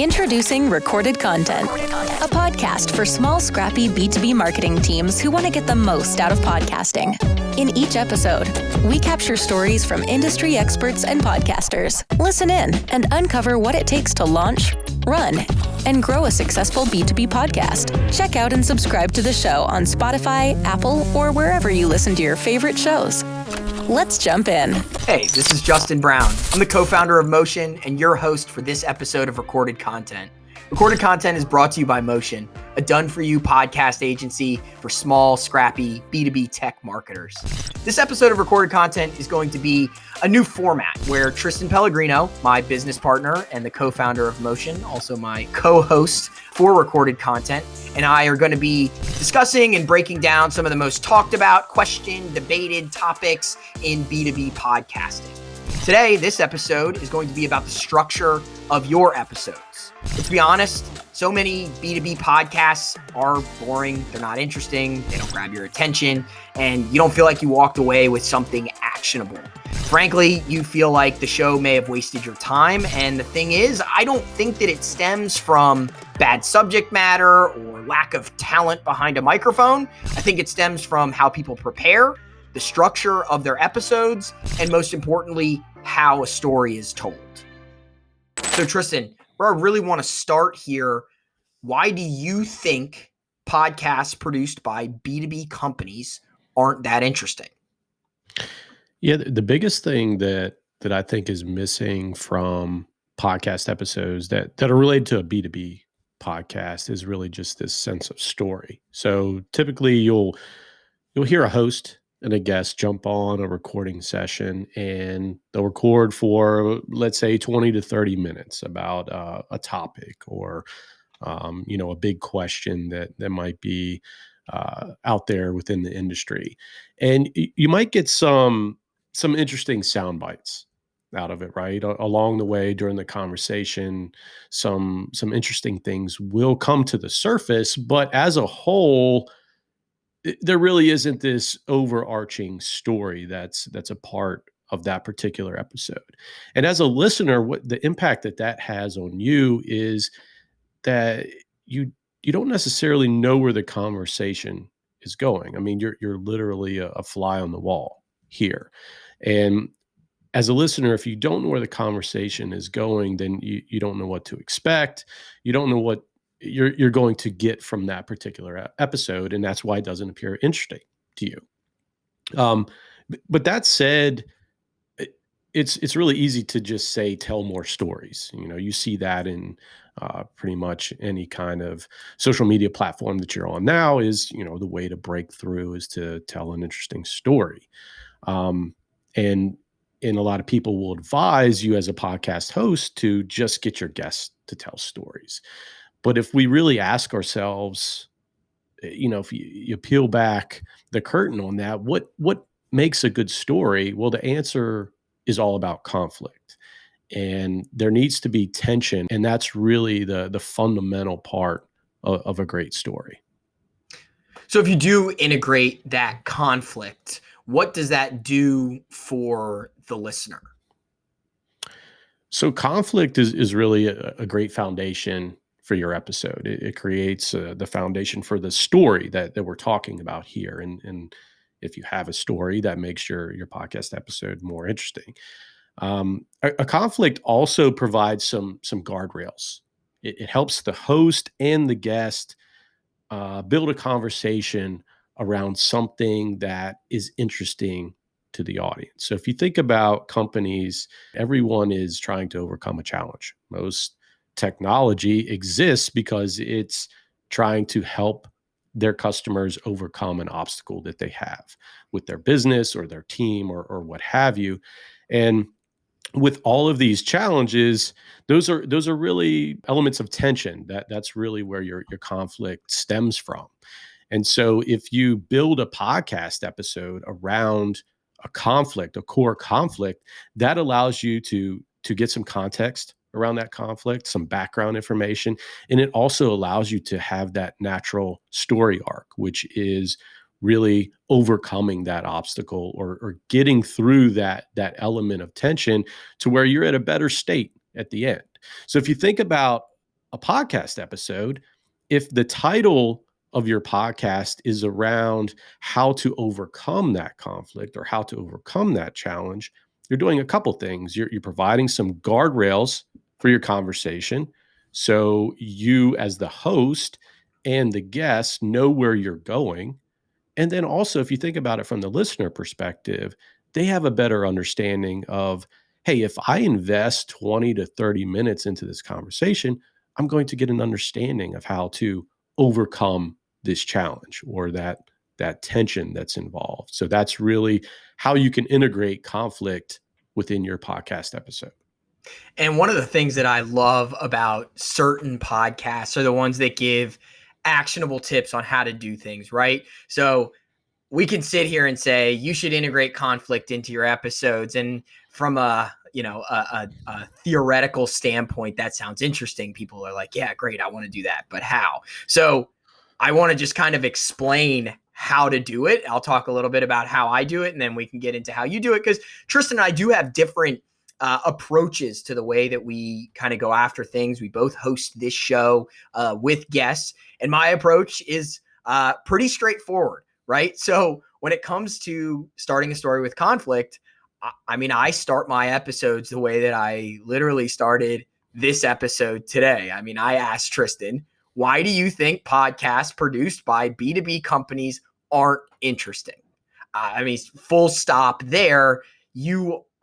Introducing Recorded Content, a podcast for small, scrappy B2B marketing teams who want to get the most out of podcasting. In each episode, we capture stories from industry experts and podcasters. Listen in and uncover what it takes to launch, run, and grow a successful B2B podcast. Check out and subscribe to the show on Spotify, Apple, or wherever you listen to your favorite shows. Let's jump in. Hey, this is Justin Brown. I'm the co-founder of Motion and your host for this episode of Recorded Content. Recorded Content is brought to you by Motion, a done-for-you podcast agency for small, scrappy B2B tech marketers. This episode of Recorded Content is going to be a new format where Tristan Pellegrino, my business partner and the co-founder of Motion, also my co-host for Recorded Content, and I are going to be discussing and breaking down some of the most talked about, questioned, debated topics in B2B podcasting. Today, this episode is going to be about the structure of your episodes. Let's be honest, so many B2B podcasts are boring, they're not interesting, they don't grab your attention, and you don't feel like you walked away with something actionable. Frankly, you feel like the show may have wasted your time, and the thing is, I don't think that it stems from bad subject matter or lack of talent behind a microphone. I think it stems from how people prepare, the structure of their episodes, and most importantly, how a story is told. So Tristan, where I really want to start here, why do you think podcasts produced by B2B companies aren't that interesting? Yeah, the biggest thing that I think is missing from podcast episodes that are related to a B2B podcast is really just this sense of story. So typically you'll hear a host and a guest jump on a recording session and they'll record for, let's say, 20 to 30 minutes about a topic or, a big question that might be out there within the industry. And you might get some interesting sound bites out of it, right? Along the way during the conversation, some interesting things will come to the surface, but as a whole, there really isn't this overarching story that's a part of that particular episode. And as a listener, what the impact that has on you is that you don't necessarily know where the conversation is going. I mean, you're literally a fly on the wall here. And as a listener, if you don't know where the conversation is going, then you don't know what to expect. You don't know what you're going to get from that particular episode, and that's why it doesn't appear interesting to you. But that said, it's really easy to just say tell more stories. You see that in pretty much any kind of social media platform that you're on now. Is the way to break through is to tell an interesting story. And a lot of people will advise you as a podcast host to just get your guests to tell stories. But if we really ask ourselves, if you peel back the curtain on that, what makes a good story? Well, the answer is all about conflict. And there needs to be tension. And that's really the fundamental part of a great story. So if you do integrate that conflict, what does that do for the listener? So conflict is really a great foundation for your episode. It creates the foundation for the story that we're talking about here. And if you have a story, that makes your podcast episode more interesting. A conflict also provides some guardrails. It helps the host and the guest build a conversation around something that is interesting to the audience. So if you think about companies, everyone is trying to overcome a challenge. Most technology exists because it's trying to help their customers overcome an obstacle that they have with their business or their team or what have you. And with all of these challenges, those are really elements of tension. That's really where your conflict stems from. And so if you build a podcast episode around a conflict, a core conflict, that allows you to get some context around that conflict, some background information, and it also allows you to have that natural story arc, which is really overcoming that obstacle or getting through that element of tension to where you're at a better state at the end. So if you think about a podcast episode, if the title of your podcast is around how to overcome that conflict or how to overcome that challenge, you're doing a couple things. You're providing some guardrails for your conversation. So you, as the host and the guest, know where you're going. And then also, if you think about it from the listener perspective, they have a better understanding of, hey, if I invest 20 to 30 minutes into this conversation, I'm going to get an understanding of how to overcome this challenge or that tension that's involved. So that's really how you can integrate conflict within your podcast episode. And one of the things that I love about certain podcasts are the ones that give actionable tips on how to do things, right? So we can sit here and say you should integrate conflict into your episodes, and from a theoretical standpoint, that sounds interesting. People are like, yeah, great, I want to do that, but how? So I want to just kind of explain how to do it. I'll talk a little bit about how I do it, and then we can get into how you do it, because Tristan and I do have different approaches to the way that we kind of go after things. We both host this show with guests, and my approach is pretty straightforward, right? So when it comes to starting a story with conflict, I mean, I start my episodes the way that I literally started this episode today. I mean, I asked Tristan, why do you think podcasts produced by B2B companies aren't interesting? I mean, full stop there.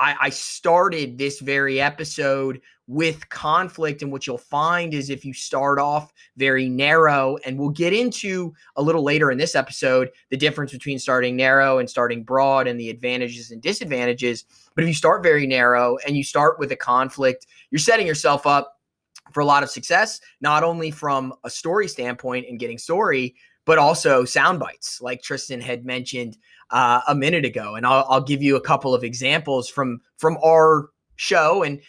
I started this very episode with conflict, and what you'll find is if you start off very narrow, and we'll get into a little later in this episode, the difference between starting narrow and starting broad and the advantages and disadvantages. But if you start very narrow and you start with a conflict, you're setting yourself up for a lot of success, not only from a story standpoint and getting story, but also sound bites, like Tristan had mentioned a minute ago. And I'll give you a couple of examples from our show and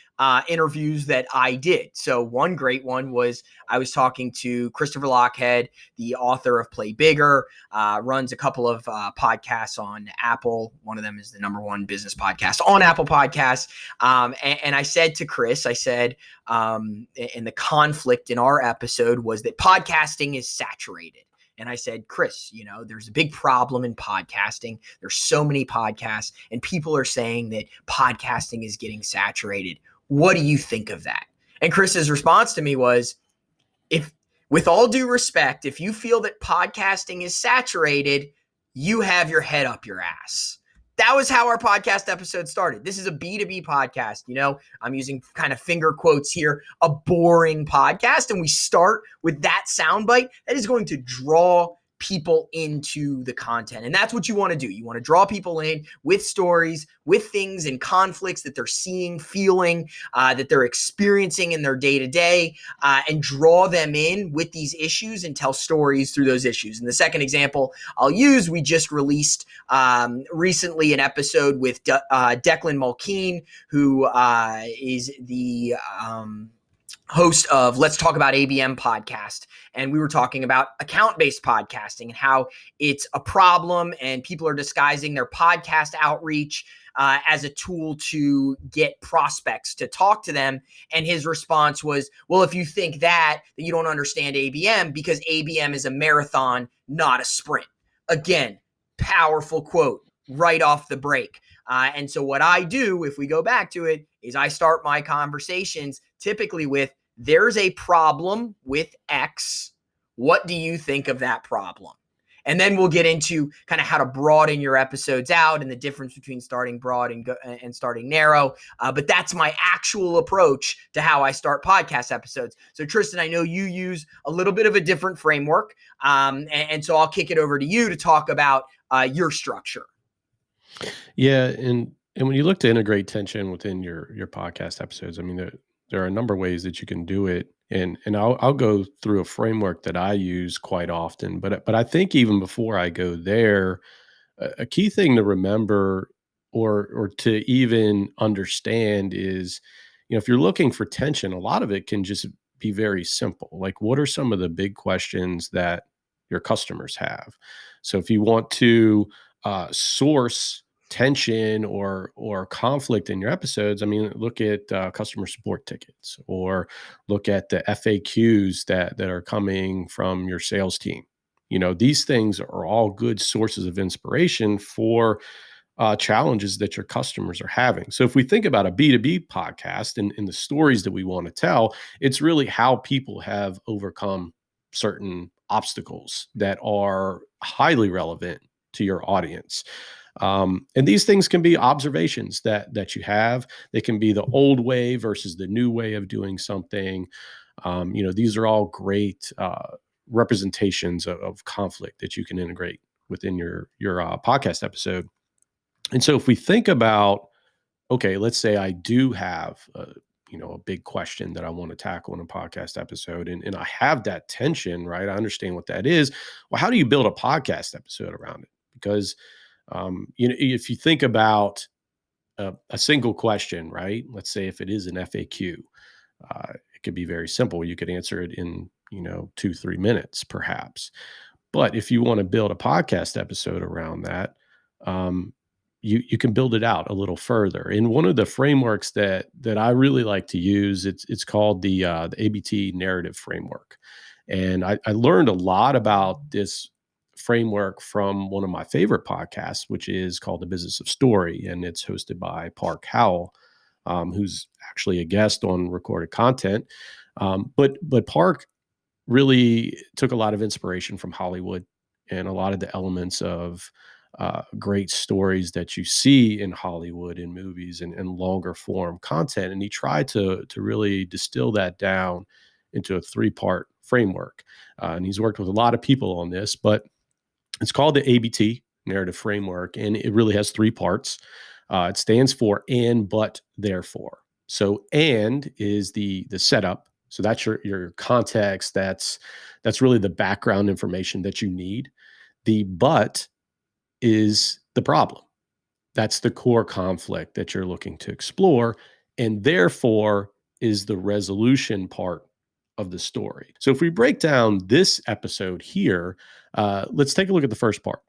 interviews that I did. So one great one was I was talking to Christopher Lochhead, the author of Play Bigger, runs a couple of podcasts on Apple. One of them is the #1 business podcast on Apple Podcasts. And I said to Chris, and the conflict in our episode was that podcasting is saturated. And I said, Chris, there's a big problem in podcasting. There's so many podcasts, and people are saying that podcasting is getting saturated. What do you think of that? And Chris's response to me was, with all due respect, if you feel that podcasting is saturated, you have your head up your ass. That was how our podcast episode started. This is a B2B podcast. I'm using kind of finger quotes here, a boring podcast. And we start with that soundbite that is going to draw people into the content. And that's what you want to do. You want to draw people in with stories, with things and conflicts that they're seeing, feeling, that they're experiencing in their day-to-day, and draw them in with these issues and tell stories through those issues. And the second example I'll use, we just released recently an episode with Declan Mulkeen, who is the host of Let's Talk About ABM podcast. And we were talking about account-based podcasting and how it's a problem and people are disguising their podcast outreach as a tool to get prospects to talk to them. And his response was, well, if you think that you don't understand ABM, because ABM is a marathon, not a sprint. Again, powerful quote right off the break. And so what I do, if we go back to it, is I start my conversations typically with, there's a problem with X. What do you think of that problem? And then we'll get into kind of how to broaden your episodes out and the difference between starting broad and starting narrow. But that's my actual approach to how I start podcast episodes. So Tristan, I know you use a little bit of a different framework. And so I'll kick it over to you to talk about your structure. Yeah. And when you look to integrate tension within your podcast episodes, I mean, there are a number of ways that you can do it. And I'll go through a framework that I use quite often. But I think even before I go there, a key thing to remember or to even understand is, if you're looking for tension, a lot of it can just be very simple. Like, what are some of the big questions that your customers have? So if you want to source tension or conflict in your episodes, I mean, look at customer support tickets, or look at the FAQs that are coming from your sales team. These things are all good sources of inspiration for challenges that your customers are having. So if we think about a B2B podcast and the stories that we want to tell, it's really how people have overcome certain obstacles that are highly relevant to your audience. And these things can be observations that you have. They can be the old way versus the new way of doing something. These are all great representations of conflict that you can integrate within your podcast episode. And so if we think about, okay, let's say I do have a big question that I want to tackle in a podcast episode, and I have that tension, right? I understand what that is. Well, how do you build a podcast episode around it? Because if you think about a single question, right? Let's say if it is an FAQ, it could be very simple. You could answer it in 2-3 minutes, perhaps. But if you want to build a podcast episode around that, you can build it out a little further. And one of the frameworks that I really like to use, it's called the ABT narrative framework. And I learned a lot about this framework from one of my favorite podcasts, which is called The Business of Story, and it's hosted by Park Howell, who's actually a guest on Recorded Content. But Park really took a lot of inspiration from Hollywood and a lot of the elements of great stories that you see in Hollywood in movies and longer form content. And he tried to really distill that down into a 3-part framework. And he's worked with a lot of people on this, but it's called the ABT narrative framework. And it really has 3 parts. It stands for and, but, therefore. So and is the setup. So that's your context. That's really the background information that you need. The but is the problem. That's the core conflict that you're looking to explore. And therefore is the resolution part of the story. So if we break down this episode here, let's take a look at the first part.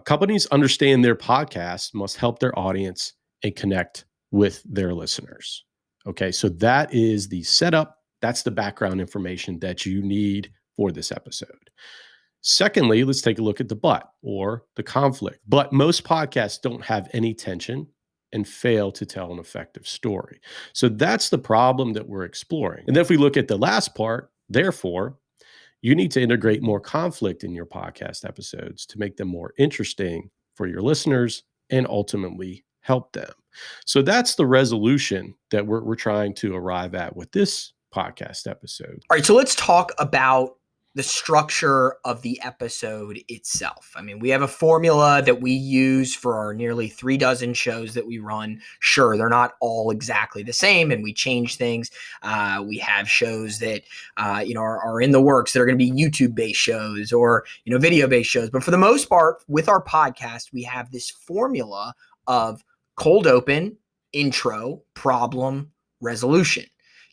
Companies understand their podcasts must help their audience and connect with their listeners. Okay, so that is the setup. That's the background information that you need for this episode. Secondly, let's take a look at the but, or the conflict. But most podcasts don't have any tension and fail to tell an effective story. So that's the problem that we're exploring. And then if we look at the last part, therefore, you need to integrate more conflict in your podcast episodes to make them more interesting for your listeners and ultimately help them. So that's the resolution that we're trying to arrive at with this podcast episode. All right, so let's talk about the structure of the episode itself. I mean, we have a formula that we use for our nearly 3 dozen shows that we run. Sure, they're not all exactly the same, and we change things. We have shows that are in the works that are going to be YouTube-based shows or video-based shows. But for the most part, with our podcast, we have this formula of cold open, intro, problem, resolution.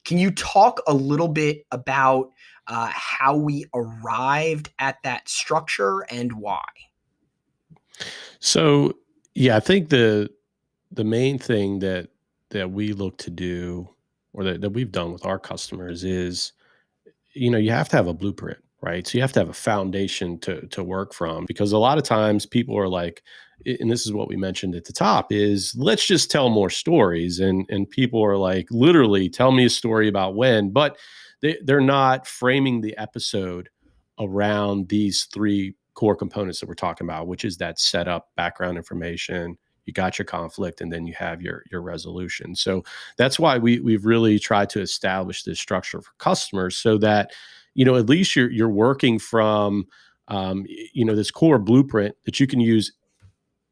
Can you talk a little bit about how we arrived at that structure and why? So, yeah, I think the main thing that we look to do, or that we've done with our customers, is you have to have a blueprint, right? So you have to have a foundation to work from, because a lot of times people are like, and this is what we mentioned at the top, is let's just tell more stories. And people are like, literally, tell me a story about when, but they're not framing the episode around these 3 core components that we're talking about, which is that setup, background information, you got your conflict, and then you have your resolution. So that's why we've really tried to establish this structure for customers, so that at least you're working from this core blueprint that you can use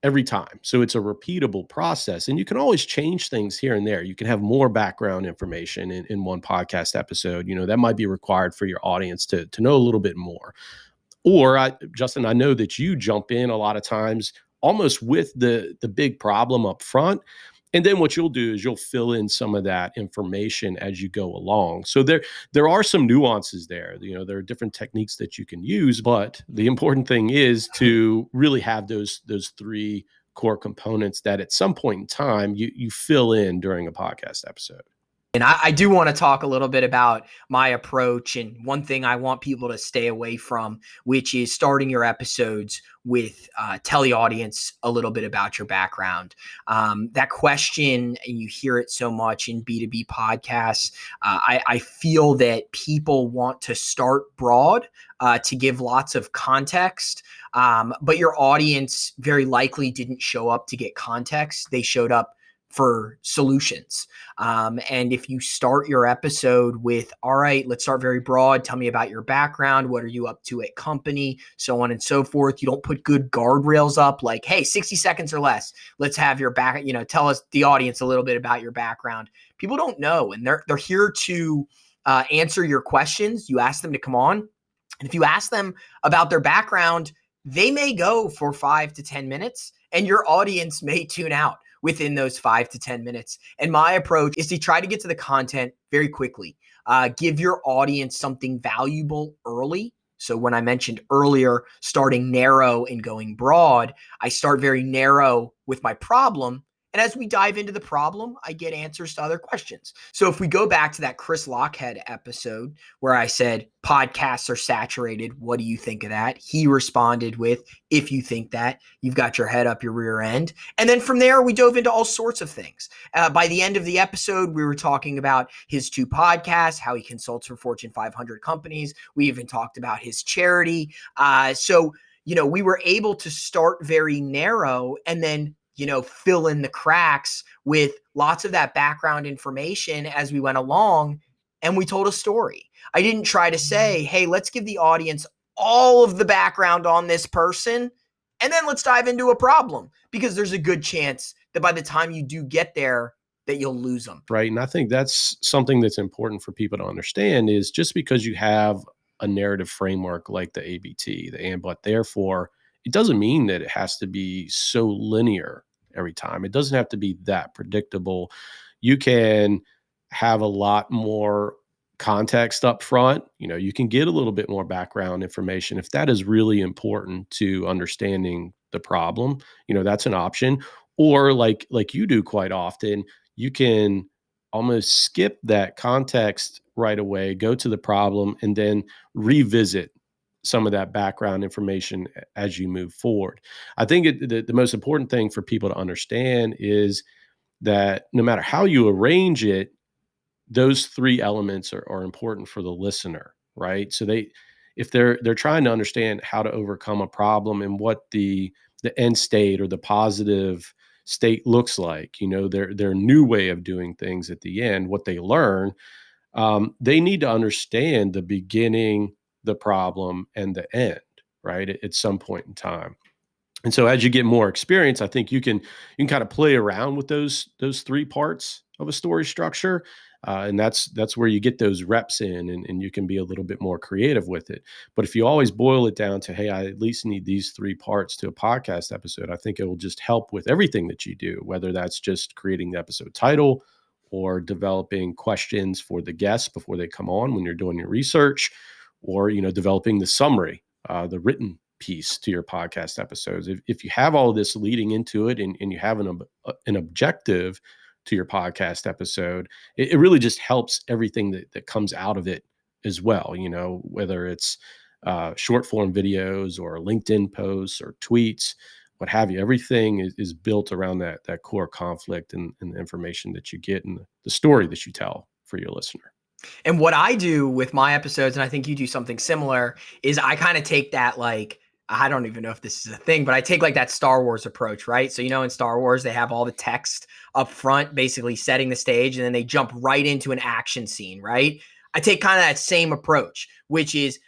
every time. So it's a repeatable process, and you can always change things here and there. You can have more background information in one podcast episode, that might be required for your audience to know a little bit more. Or Justin, I know that you jump in a lot of times almost with the big problem up front. And then what you'll do is you'll fill in some of that information as you go along. So there are some nuances there. There are different techniques that you can use, but the important thing is to really have those 3 core components that at some point in time you fill in during a podcast episode. And I do want to talk a little bit about my approach and one thing I want people to stay away from, which is starting your episodes with tell the audience a little bit about your background. That question, and you hear it so much in B2B podcasts, I feel that people want to start broad to give lots of context, but your audience very likely didn't show up to get context. They showed up for solutions. And if you start your episode with, all right, let's start very broad. Tell me about your background. What are you up to at company? So on and so forth. You don't put good guardrails up like, hey, 60 seconds or less. Let's have your back, tell us, the audience, a little bit about your background. People don't know, and they're here to answer your questions. You ask them to come on. And if you ask them about their background, they may go for 5 to 10 minutes and your audience may tune out within those 5 to 10 minutes. And my approach is to try to get to the content very quickly. Give your audience something valuable early. So when I mentioned earlier, starting narrow and going broad, I start very narrow with my problem. And as we dive into the problem, I get answers to other questions. So if we go back to that Chris Lochhead episode where I said, podcasts are saturated, what do you think of that? He responded with, if you think that, you've got your head up your rear end. And then from there, we dove into all sorts of things. By the end of the episode, we were talking about his 2 podcasts, how he consults for Fortune 500 companies. We even talked about his charity. So we were able to start very narrow and then fill in the cracks with lots of that background information as we went along, and we told a story. I didn't try to say, hey, let's give the audience all of the background on this person, and then let's dive into a problem, because there's a good chance that by the time you do get there, that you'll lose them. Right. And I think that's something that's important for people to understand is just because you have a narrative framework like the ABT, the and, but, therefore, it doesn't mean that it has to be so linear every time. It doesn't have to be that predictable. You can have a lot more context up front. You can get a little bit more background information if that is really important to understanding the problem. That's an option. Or like you do quite often, you can almost skip that context right away, go to the problem, and then revisit some of that background information as you move forward. I think the most important thing for people to understand is that no matter how you arrange it, those 3 elements are important for the listener, right? So if they're trying to understand how to overcome a problem and what the end state or the positive state looks like, their new way of doing things at the end, what they learn, they need to understand the beginning, the problem, and the end, right? At some point in time. And so as you get more experience, I think you can kind of play around with those 3 parts of a story structure. And that's where you get those reps in and you can be a little bit more creative with it. But if you always boil it down to, hey, I at least need these 3 parts to a podcast episode, I think it will just help with everything that you do, whether that's just creating the episode title or developing questions for the guests before they come on when you're doing your research, or, developing the summary, the written piece to your podcast episodes. If you have all of this leading into it and you have an objective to your podcast episode, it really just helps everything that comes out of it as well. Whether it's short form videos or LinkedIn posts or tweets, what have you, everything is built around that core conflict and the information that you get and the story that you tell for your listener. And what I do with my episodes, and I think you do something similar, is I kind of take that, I don't even know if this is a thing, but I take that Star Wars approach, right? So, in Star Wars, they have all the text up front, basically setting the stage, and then they jump right into an action scene, right? I take kind of that same approach, which is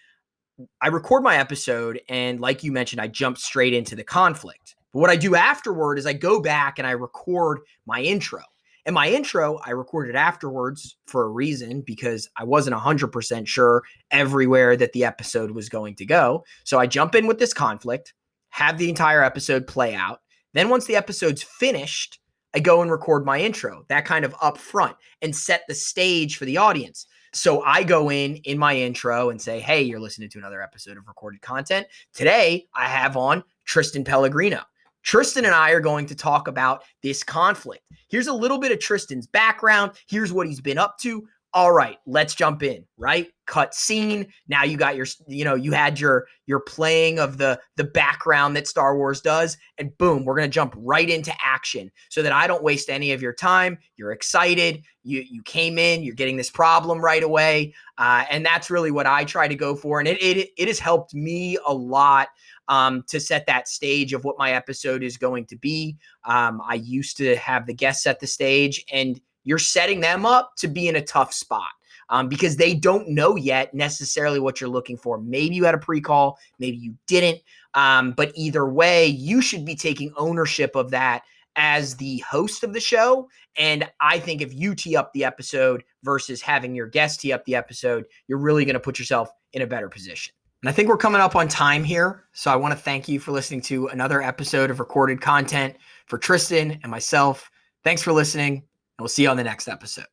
I record my episode, and like you mentioned, I jump straight into the conflict. But what I do afterward is I go back and I record my intro. And my intro, I recorded afterwards for a reason, because I wasn't 100% sure everywhere that the episode was going to go. So I jump in with this conflict, have the entire episode play out. Then once the episode's finished, I go and record my intro, that kind of up front, and set the stage for the audience. So I go in my intro and say, hey, you're listening to another episode of Recorded Content. Today, I have on Tristan Pellegrino. Tristan and I are going to talk about this conflict. Here's a little bit of Tristan's background. Here's what he's been up to. All right, let's jump in, right? Cut scene. Now you got your, you had your playing of the background that Star Wars does, and boom, we're going to jump right into action so that I don't waste any of your time. You're excited. You came in, you're getting this problem right away. And that's really what I try to go for. And it has helped me a lot to set that stage of what my episode is going to be. I used to have the guests set the stage, and you're setting them up to be in a tough spot because they don't know yet necessarily what you're looking for. Maybe you had a pre-call, maybe you didn't. But either way, you should be taking ownership of that as the host of the show. And I think if you tee up the episode versus having your guest tee up the episode, you're really going to put yourself in a better position. And I think we're coming up on time here. So I want to thank you for listening to another episode of Recorded Content. For Tristan and myself, thanks for listening. And we'll see you on the next episode.